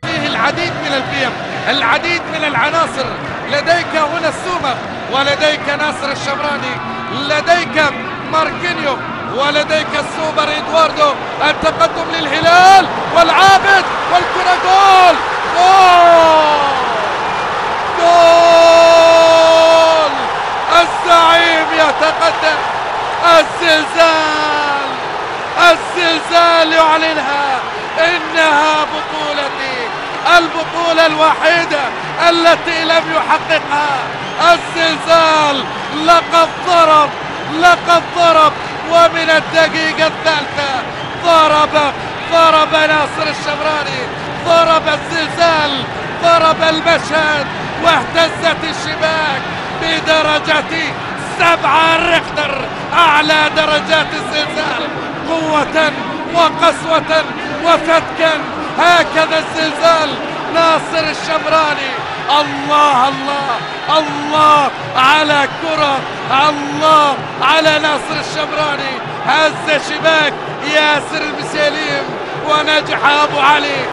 فيه العديد من القيم، العديد من العناصر. لديك هنا السومر، ولديك ناصر الشمراني، لديك ماركينيو، ولديك السوبر إدواردو. التقدم للهلال والعابد والكرة جول جول جول. الزعيم يتقدم. الزلزال يعلنها. إنها بطولتي، البطولة الوحيدة التي لم يحققها الزلزال. لقد ضرب ومن الدقيقة الثالثة ضرب ناصر الشمراني، ضرب الزلزال، ضرب المشهد، واهتزت الشباك بدرجة 7 ريختر، أعلى درجات الزلزال قوة وقسوة وفتكا. هكذا الزلزال ناصر الشمراني. الله الله الله على كرة، الله على ناصر الشمراني. هز شباك ياسر المسيليم ونجح أبو علي.